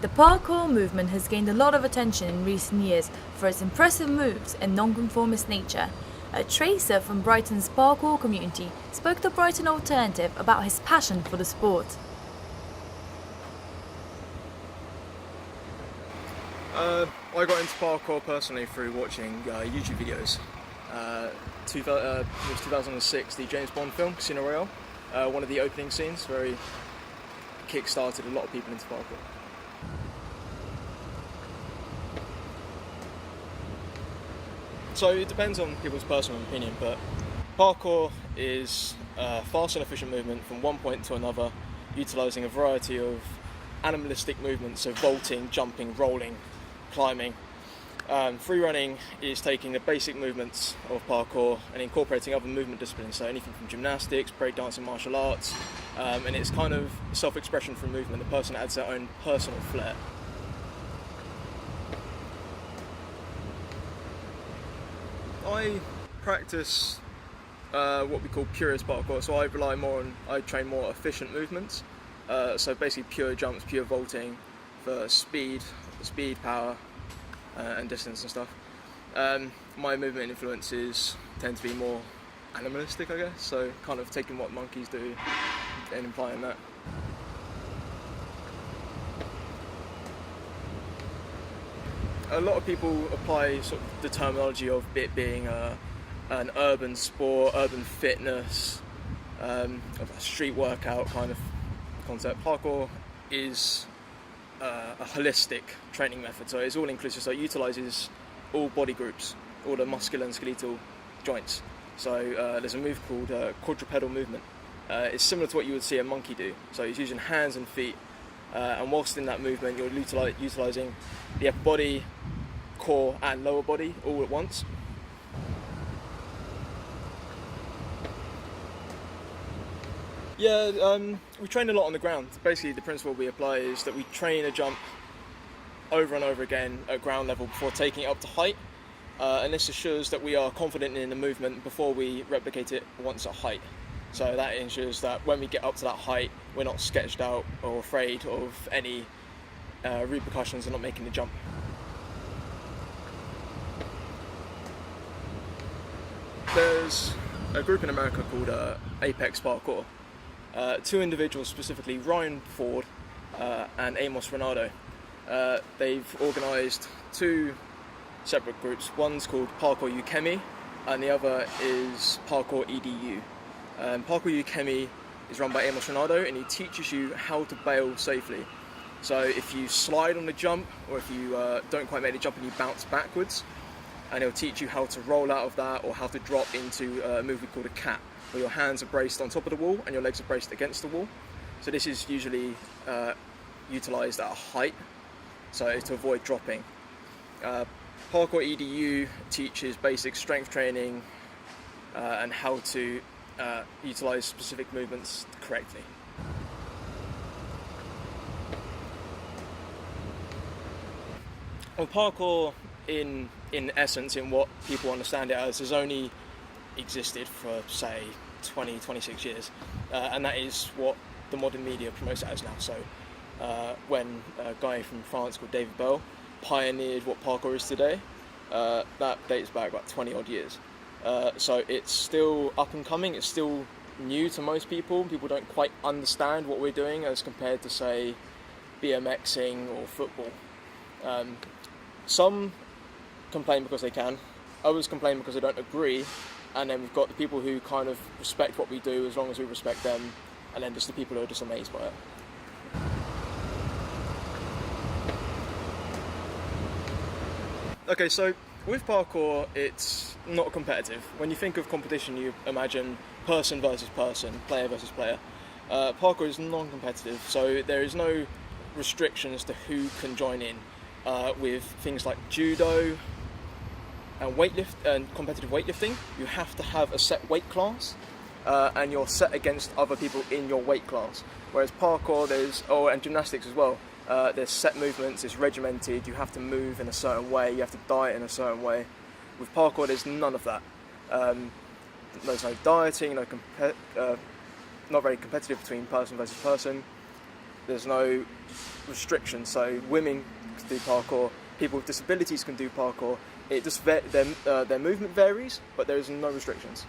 The parkour movement has gained a lot of attention in recent years for its impressive moves and non-conformist nature. A tracer from Brighton's parkour community spoke to Brighton Alternative about his passion for the sport. I got into parkour personally through watching YouTube videos. It was 2006, the James Bond film, Casino Royale. One of the opening scenes where he kick-started a lot of people into parkour. So it depends on people's personal opinion, but parkour is a fast and efficient movement from one point to another, utilising a variety of animalistic movements, so vaulting, jumping, rolling, climbing. Free running is taking the basic movements of parkour and incorporating other movement disciplines, so anything from gymnastics, breakdancing, martial arts, and it's kind of self-expression through movement. The person adds their own personal flair. I practice what we call purist parkour, so I train more efficient movements, so basically pure jumps, pure vaulting for speed, power, and distance and stuff. My movement influences tend to be more animalistic, I guess, so kind of taking what monkeys do and implying that. A lot of people apply sort of the terminology of it being an urban sport, urban fitness, of a street workout kind of concept. Parkour is a holistic training method, so it's all inclusive, so it utilises all body groups, all the muscular and skeletal joints. So there's a move called quadrupedal movement. It's similar to what you would see a monkey do, so it's using hands and feet, and whilst in that movement you're utilising the upper body, core and lower body all at once. Yeah, we train a lot on the ground. Basically the principle we apply is that we train a jump over and over again at ground level before taking it up to height, and this assures that we are confident in the movement before we replicate it once at height. So that ensures that when we get up to that height we're not sketched out or afraid of any repercussions of not making the jump. There's a group in America called Apex Parkour. Two individuals specifically, Ryan Ford and Amos Renato. They've organised two separate groups. One's called Parkour Ukemi and the other is Parkour EDU. Parkour Ukemi is run by Amos Renato and he teaches you how to bail safely. So if you slide on the jump or if you don't quite make the jump and you bounce backwards, and he'll teach you how to roll out of that or how to drop into a move we call a cat, where your hands are braced on top of the wall and your legs are braced against the wall. So this is usually utilised at a height, so to avoid dropping. Parkour EDU teaches basic strength training and how to utilise specific movements correctly. Well, parkour in essence, in what people understand it as, has only existed for say 26 years, and that is what the modern media promotes it as now. So when a guy from France called David Bell pioneered what parkour is today, that dates back about 20 odd years. So it's still up and coming, it's still new to most people. People don't quite understand what we're doing as compared to say BMXing or football. Some complain because they can, others complain because they don't agree, and then we've got the people who kind of respect what we do as long as we respect them, and then just the people who are just amazed by it. Okay, so with parkour, it's not competitive. When you think of competition, you imagine person versus person, player versus player. Parkour is non-competitive, so there is no restrictions to who can join in. With things like judo and competitive weightlifting, you have to have a set weight class, and you're set against other people in your weight class. Whereas parkour, and gymnastics as well, there's set movements, it's regimented, you have to move in a certain way, you have to diet in a certain way. With parkour, there's none of that. There's no dieting, not very competitive between person versus person. There's no restrictions. So women can do parkour, people with disabilities can do parkour. It just their movement varies, but there is no restrictions.